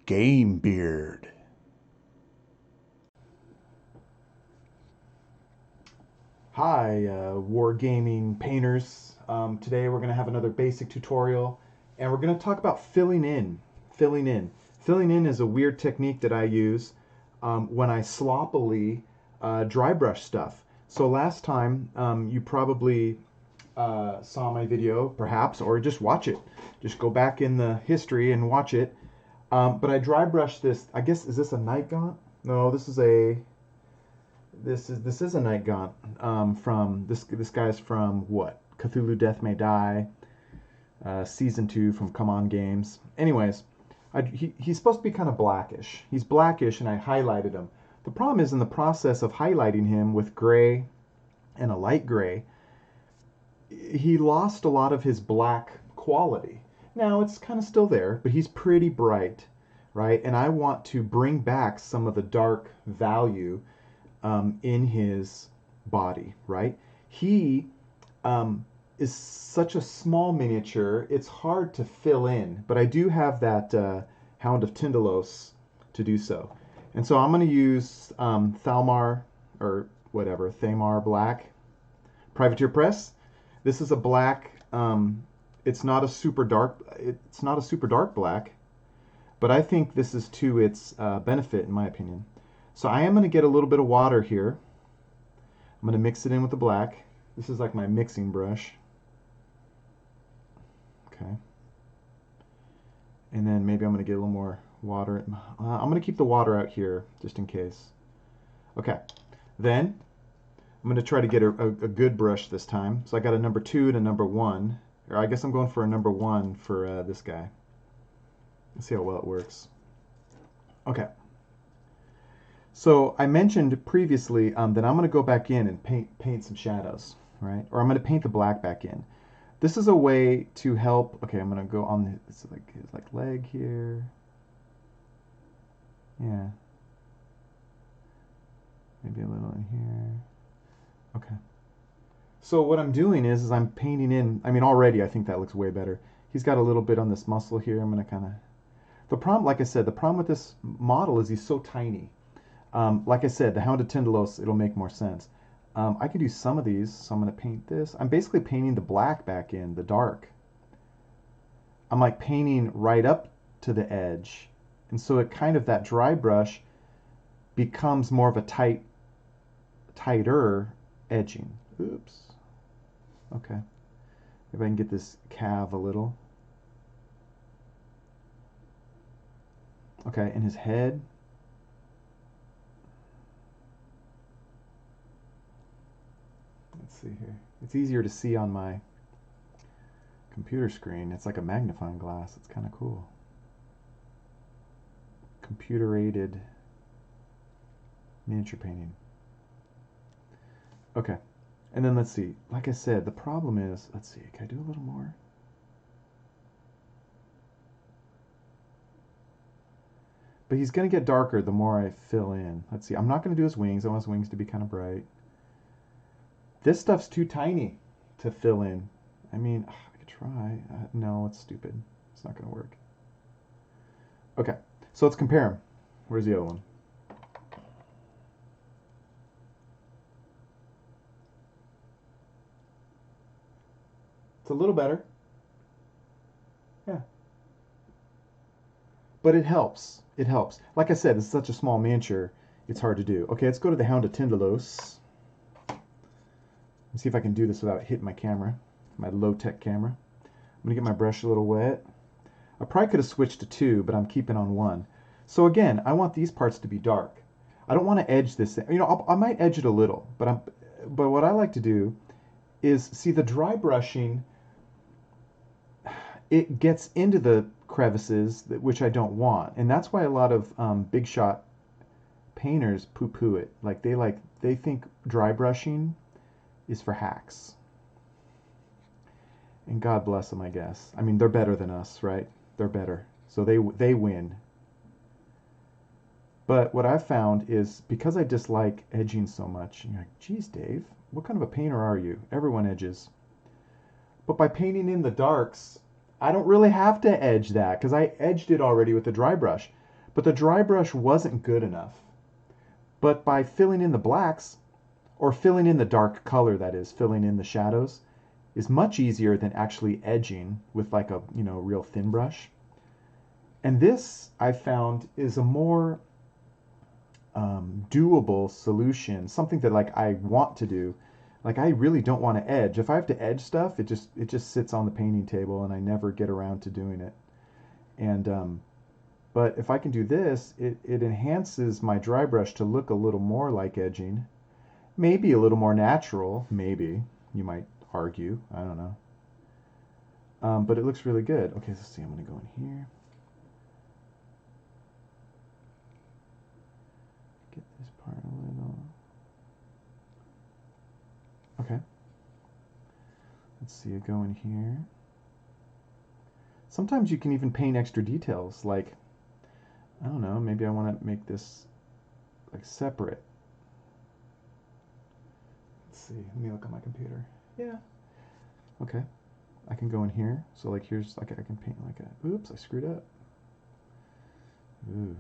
Game Beard. Hi, wargaming painters. Today we're going to have another basic tutorial, and we're going to talk about filling in. Filling in. Filling in is a weird technique that I use when I sloppily dry brush stuff. So last time you probably saw my video, perhaps, or just watch it. Just go back in the history and watch it. But I dry brushed this. I guess, is this a night gaunt? No, this is a night gaunt from this guy's from what? Cthulhu Death May Die, season 2 from Come On Games. Anyways, he's supposed to be kind of blackish. He's blackish, and I highlighted him. The problem is, in the process of highlighting him with gray and a light gray, he lost a lot of his black quality. Now it's kind of still there, but he's pretty bright, right? And I want to bring back some of the dark value in his body, right? He is such a small miniature, it's hard to fill in, but I do have that Hound of Tendulos to do so. And so I'm going to use Thalmar, or whatever, Thamar Black, Privateer Press. This is a black, it's not a super dark black, but I think this is to its benefit, in my opinion. So I am going to get a little bit of water here. I'm going to mix it in with the black. This is like my mixing brush. Okay. And then maybe I'm going to get a little more water. I'm going to keep the water out here just in case. Okay. Then I'm going to try to get a good brush this time. So I got a number 2 and a number 1. Or I guess I'm going for a number 1 for this guy. Let's see how well it works. Okay. So I mentioned previously that I'm going to go back in and paint some shadows, right? Or I'm going to paint the black back in. This is a way to help. Okay, I'm going to go on his leg here. Yeah. Maybe a little in here. Okay. So what I'm doing is I'm painting in. I mean, already I think that looks way better. He's got a little bit on this muscle here. I'm going to kind of. The problem, like I said, the problem with this model is he's so tiny. Like I said, the Hound of Tendulos, it'll make more sense. I could do some of these, so I'm going to paint this. I'm basically painting the black back in, the dark. I'm like painting right up to the edge. And so it kind of, that dry brush becomes more of a tighter edging. Oops. Okay. If I can get this calve a little. Okay, and his head. Let's see here. It's easier to see on my computer screen. It's like a magnifying glass. It's kind of cool. Computer-aided miniature painting. Okay. And then let's see. Like I said, the problem is, let's see, can I do a little more? But he's going to get darker the more I fill in. Let's see. I'm not going to do his wings. I want his wings to be kind of bright. This stuff's too tiny to fill in. I mean, I could try. No, it's stupid. It's not going to work. Okay, so let's compare them. Where's the other one? It's a little better. Yeah. But it helps. It helps. Like I said, it's such a small miniature, it's hard to do. Okay, let's go to the Hound of Tendulos. Let's see if I can do this without hitting my camera, my low-tech camera. I'm going to get my brush a little wet. I probably could have switched to 2, but I'm keeping on 1. So again, I want these parts to be dark. I don't want to edge this. You know, I might edge it a little, but what I like to do is, see, the dry brushing, it gets into the crevices, which I don't want. And that's why a lot of big shot painters poo-poo it. They think dry brushing is for hacks. And God bless them, I guess. I mean, they're better than us, right? They're better. So they win. But what I've found is, because I dislike edging so much, and you're like, geez, Dave, what kind of a painter are you? Everyone edges. But by painting in the darks, I don't really have to edge that, because I edged it already with the dry brush. but the dry brush wasn't good enough. But by filling in the blacks, or filling in the dark color, that is, filling in the shadows, is much easier than actually edging with like a, real thin brush. And this, I found, is a more doable solution, something that like I want to do. Like I really don't want to edge. If I have to edge stuff, it just sits on the painting table and I never get around to doing it. And but if I can do this, it enhances my dry brush to look a little more like edging. Maybe a little more natural, maybe, you might argue. I don't know. But it looks really good. Okay, let's see. I'm going to go in here. Get this part a little. Okay. Let's see it go in here. Sometimes you can even paint extra details. Like, I don't know, maybe I want to make this like separate. Let's see. Let me look on my computer. Yeah. Okay. I can go in here. So like here's like I can paint like a. Oops, I screwed up. Ooh.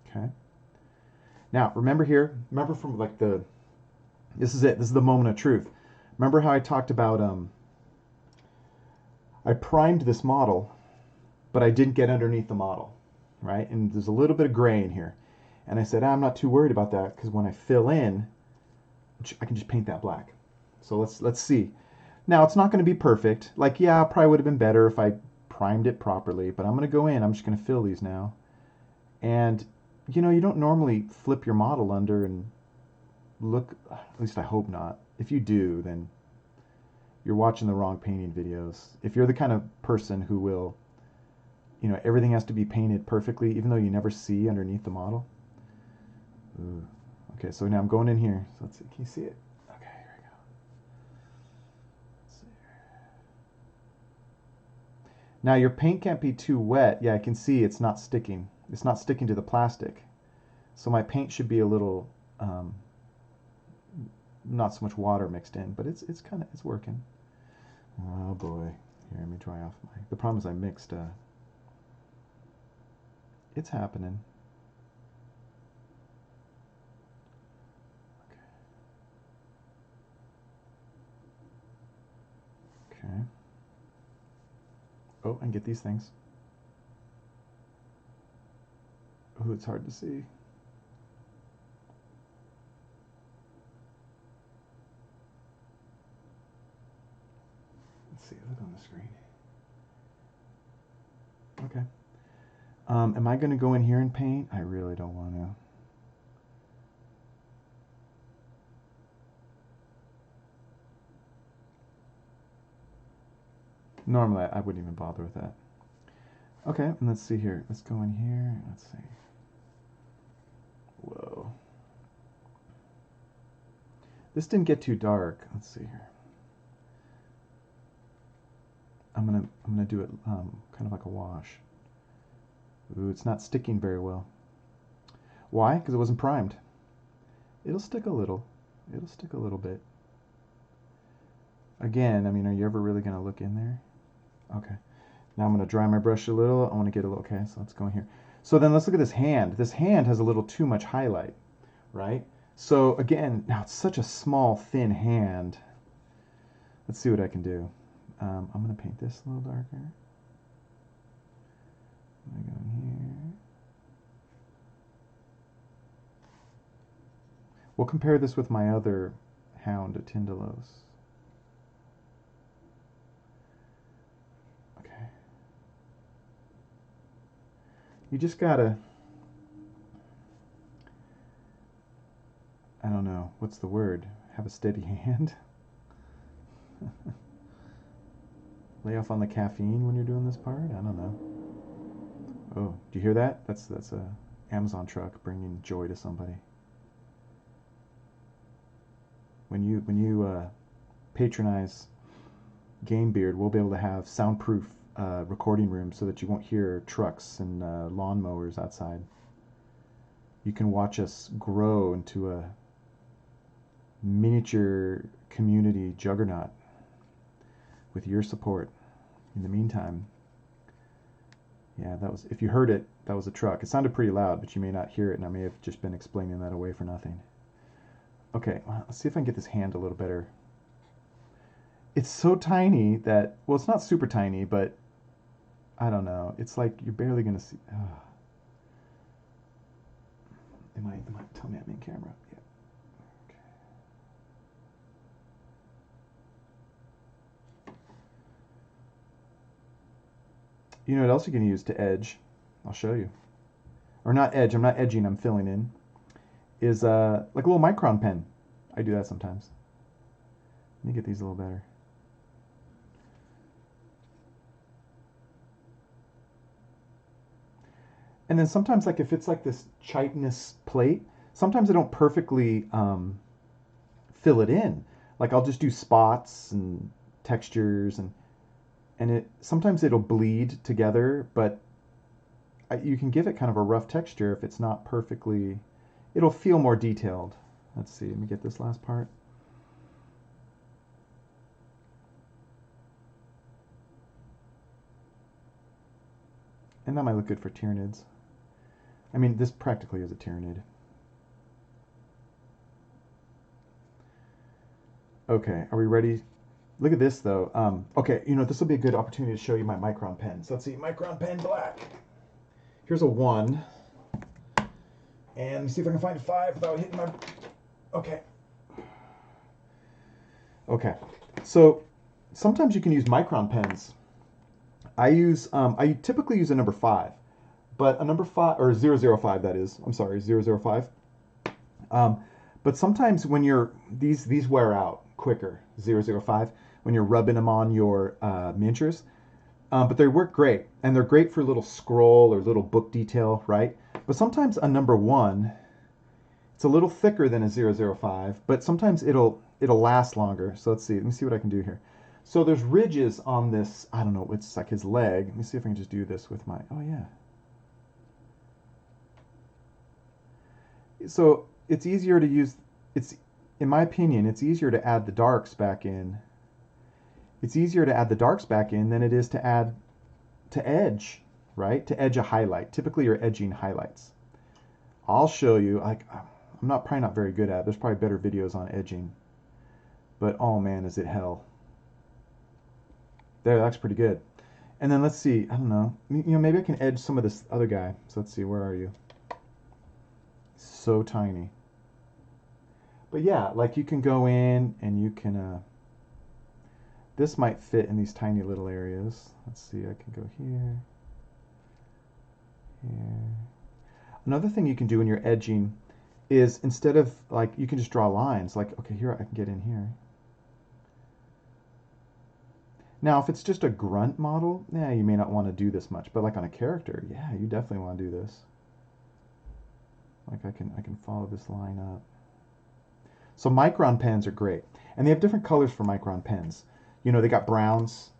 Okay. Now remember here. Remember from like the. This is it. This is the moment of truth. Remember how I talked about I primed this model, but I didn't get underneath the model, right? And there's a little bit of gray in here. And I said, I'm not too worried about that because when I fill in, I can just paint that black. So let's see. Now, it's not going to be perfect. Like, yeah, it probably would have been better if I primed it properly, but I'm going to go in. I'm just going to fill these now. And, you don't normally flip your model under and look, at least I hope not. If you do, then you're watching the wrong painting videos. If you're the kind of person who will, everything has to be painted perfectly, even though you never see underneath the model. Ooh. Okay, so now I'm going in here. So let's see. Can you see it? Okay, here we go. Let's see. Now your paint can't be too wet. Yeah, I can see it's not sticking. It's not sticking to the plastic. So my paint should be a little, not so much water mixed in, but it's working. Oh boy. Here, let me dry off my. The problem is I mixed. It's happening. Okay. Okay. Oh, and get these things. Oh, it's hard to see. Let's see, look on the screen. Okay. Am I going to go in here and paint? I really don't want to. Normally, I wouldn't even bother with that. Okay, and let's see here. Let's go in here. Let's see. Whoa. This didn't get too dark. Let's see here. I'm gonna do it kind of like a wash. Ooh, it's not sticking very well. Why? Because it wasn't primed. It'll stick a little. It'll stick a little bit. Again, I mean, are you ever really gonna look in there? Okay. Now I'm gonna dry my brush a little. I want to get a little. Okay, so let's go in here. So then let's look at this hand. This hand has a little too much highlight, right? So again, now it's such a small, thin hand. Let's see what I can do. I'm going to paint this a little darker. I'm going to go in here. We'll compare this with my other Hound of Tendulos. Okay. You just gotta, I don't know, what's the word? Have a steady hand? Lay off on the caffeine when you're doing this part? I don't know. Oh, do you hear that? That's a Amazon truck bringing joy to somebody. When you patronize Gamebeard, we'll be able to have soundproof recording rooms so that you won't hear trucks and lawnmowers outside. you can watch us grow into a miniature community juggernaut with your support. In the meantime, yeah, that was, if you heard it, that was a truck. It sounded pretty loud, but you may not hear it, and I may have just been explaining that away for nothing. Okay, let's see if I can get this hand a little better. It's so tiny that, well, it's not super tiny, but I don't know. It's like you're barely going to see. They might tell me I'm in camera. Yeah. Okay. You know what else you can use to edge? I'll show you. Or not edge. I'm not edging. I'm filling in. Is like a little Micron pen. I do that sometimes. Let me get these a little better. And then sometimes, like if it's like this chitinous plate, sometimes I don't perfectly fill it in. Like I'll just do spots and textures, and it sometimes it'll bleed together, but you can give it kind of a rough texture if it's not perfectly. It'll feel more detailed. Let's see. Let me get this last part. And that might look good for Tyranids. I mean, this practically is a Tyranid. Okay, are we ready? Look at this, though. Okay, you know, this will be a good opportunity to show you my Micron pen. So let's see, Micron Pen Black. Here's a 1. And let me see if I can find a 5 without hitting my... Okay. Okay, so sometimes you can use Micron pens. I typically use a number 5. But a number 5, or 005 that is, I'm sorry, 005. But sometimes when you're, these wear out quicker, 005, when you're rubbing them on your miniatures. But they work great, and they're great for little scroll or little book detail, right? But sometimes a number 1, it's a little thicker than a 005, but sometimes it'll last longer. So let's see, let me see what I can do here. So there's ridges on this, I don't know, it's like his leg. Let me see if I can just do this with my, oh yeah. So it's easier to use, in my opinion, it's easier to add the darks back in. It's easier to add the darks back in than it is to add, to edge, right? To edge a highlight. Typically you're edging highlights. I'll show you, I'm probably not very good at it. There's probably better videos on edging. But oh man, is it hell. There, that's pretty good. And then let's see, I don't know, maybe I can edge some of this other guy. So let's see, where are you? So tiny. But yeah, like you can go in and you can, this might fit in these tiny little areas. Let's see, I can go here, here. Another thing you can do when you're edging is instead of like, you can just draw lines. Like, okay, here I can get in here. Now, if it's just a grunt model, yeah, you may not want to do this much. But like on a character, yeah, you definitely want to do this. Like I can follow this line up. So Micron pens are great. And they have different colors for Micron pens. You know, they got browns,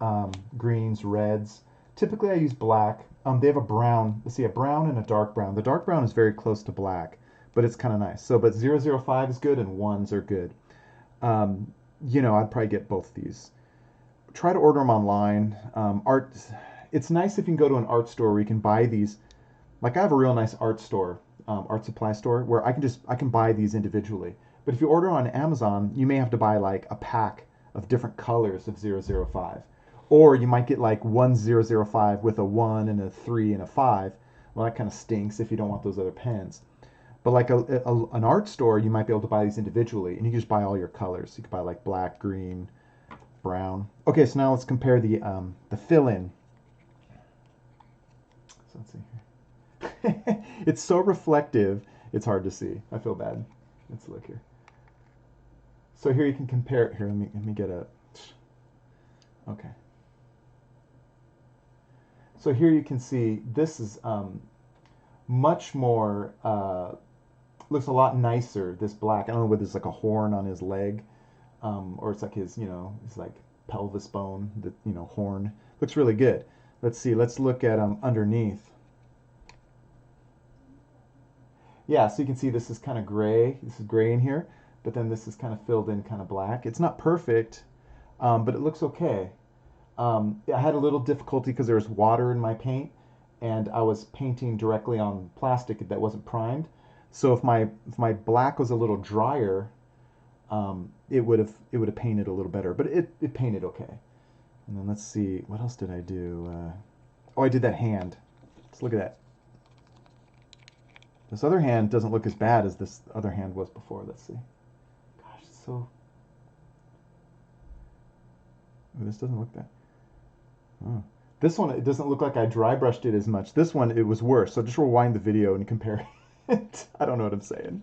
greens, reds. Typically I use black. They have a brown, let's see, a brown and a dark brown. The dark brown is very close to black, but it's kind of nice. So, but 005 is good and 1s are good. You know, I'd probably get both these. Try to order them online. It's nice if you can go to an art store where you can buy these. Like I have a real nice art store, art supply store, where I can buy these individually. But if you order on Amazon, you may have to buy like a pack of different colors of 005. Or you might get like one 005 with a 1 and a 3 and a 5. Well, that kind of stinks if you don't want those other pens. But like an art store, you might be able to buy these individually, and you can just buy all your colors. You can buy like black, green, brown. Okay, so now let's compare the fill-in. So let's see here. It's so reflective, it's hard to see. I feel bad. Let's look here. So here you can compare. Here, let me get a. Okay. So here you can see this is much more. Looks a lot nicer. This black. I don't know whether it's like a horn on his leg, or it's like his, it's like pelvis bone. The horn. Looks really good. Let's see. Let's look at underneath. Yeah, so you can see this is kind of gray. This is gray in here, but then this is kind of filled in kind of black. It's not perfect, but it looks okay. I had a little difficulty because there was water in my paint, and I was painting directly on plastic that wasn't primed. So if my black was a little drier, it would have painted a little better. But it painted okay. And then let's see, what else did I do? Oh, I did that hand. Let's look at that. This other hand doesn't look as bad as this other hand was before. Let's see. Gosh, so... Oh, this doesn't look that... Oh. This one, it doesn't look like I dry brushed it as much. This one, it was worse. So just rewind the video and compare it. I don't know what I'm saying.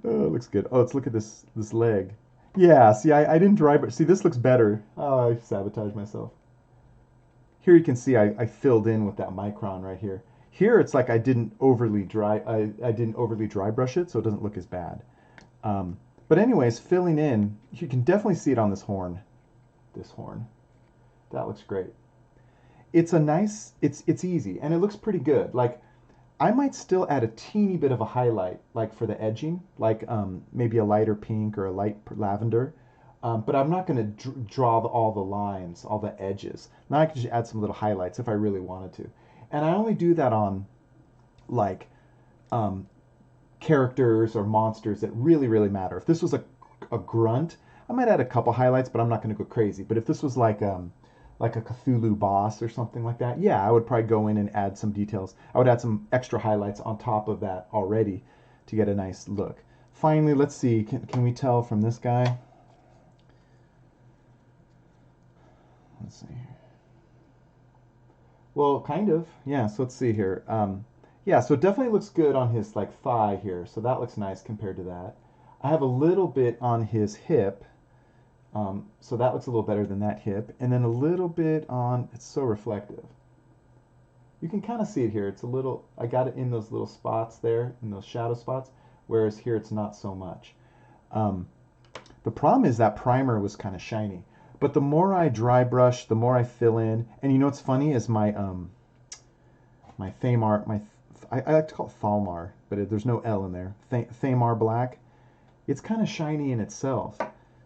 Oh, it looks good. Oh, let's look at this leg. Yeah, see, I didn't dry brush. See, this looks better. Oh, I sabotaged myself. Here you can see I filled in with that Micron right here. Here it's like I didn't overly dry brush it, so it doesn't look as bad. But anyways, filling in, you can definitely see it on this horn. This horn. That looks great. It's a nice, it's easy, and it looks pretty good. Like, I might still add a teeny bit of a highlight, like for the edging, like maybe a lighter pink or a light lavender. But I'm not going to draw all the lines, all the edges. Now I can just add some little highlights if I really wanted to. And I only do that on like characters or monsters that really, really matter. If this was a grunt, I might add a couple highlights, but I'm not going to go crazy. But if this was like a Cthulhu boss or something like that, yeah, I would probably go in and add some details. I would add some extra highlights on top of that already to get a nice look. Finally, let's see, can we tell from this guy? Let's see here. Well, kind of, yeah, so let's see here. Yeah, so it definitely looks good on his like thigh here, so that looks nice compared to that. I have a little bit on his hip, so that looks a little better than that hip, and then a little bit on, it's so reflective. You can kind of see it here, it's a little, I got it in those little spots there, in those shadow spots, whereas here it's not so much. The problem is that primer was kind of shiny. But the more I dry brush, the more I fill in. And you know what's funny is my Thamar, I like to call it Thalmar, but there's no L in there. Thamar black. It's kind of shiny in itself.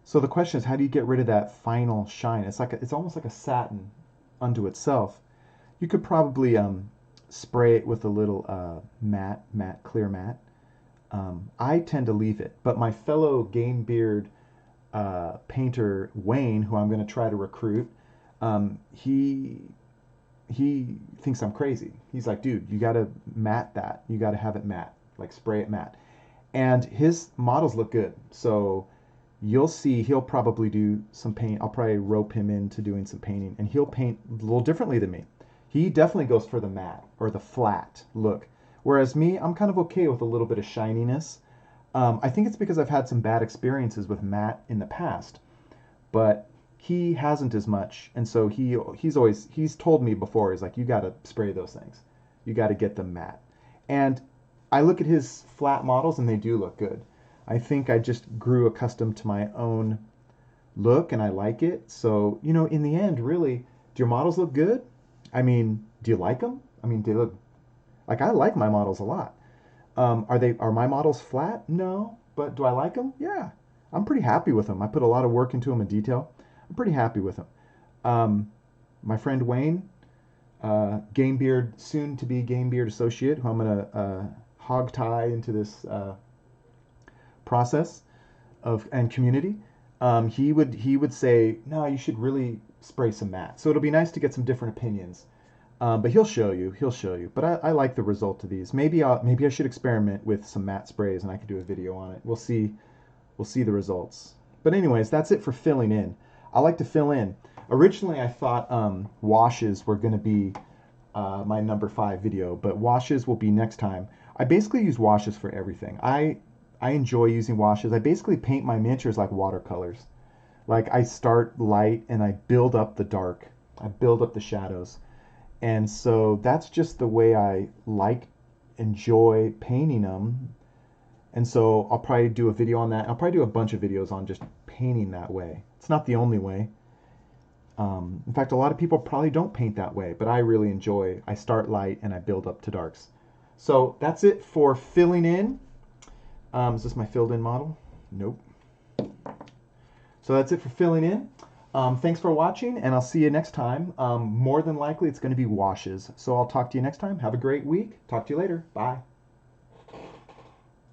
So the question is, how do you get rid of that final shine? It's almost like a satin unto itself. You could probably spray it with a little clear matte. I tend to leave it, but my fellow Game Beard painter Wayne, who I'm going to try to recruit, he thinks I'm crazy. He's like, dude, you got to matte that. You got to have it matte, like spray it matte. And his models look good. So you'll see he'll probably do some paint. I'll probably rope him into doing some painting, and he'll paint a little differently than me. He definitely goes for the matte or the flat look. Whereas me, I'm kind of okay with a little bit of shininess. I think it's because I've had some bad experiences with matte in the past, but he hasn't as much, and so he's told me before, he's like, you got to spray those things, you got to get them matte. And I look at his flat models and they do look good. I think I just grew accustomed to my own look and I like it. So, you know, in the end, really, do your models look good? I mean, do you like them? I mean, they look like, I like my models a lot. Are my models flat? No. But do I like them? Yeah. I'm pretty happy with them. I put a lot of work into them in detail. I'm pretty happy with them. My friend Wayne, soon to be Game Beard associate, who I'm going to hog tie into this process and community, he would say, no, you should really spray some matte. So it'll be nice to get some different opinions. But he'll show you. But I like the result of these. Maybe I should experiment with some matte sprays and I could do a video on it. We'll see the results. But anyways, that's it for filling in. I like to fill in. Originally, I thought washes were going to be my number 5 video, but washes will be next time. I basically use washes for everything. I enjoy using washes. I basically paint my miniatures like watercolors. Like, I start light and I build up the dark. I build up the shadows. And so that's just the way I enjoy painting them. And so I'll probably do a video on that. I'll probably do a bunch of videos on just painting that way. It's not the only way. In fact, a lot of people probably don't paint that way, but I really enjoy. I start light and I build up to darks. So that's it for filling in. Is this my filled in model? Nope. So that's it for filling in. Thanks for watching, and I'll see you next time. More than likely, it's going to be washes. So I'll talk to you next time. Have a great week. Talk to you later. Bye.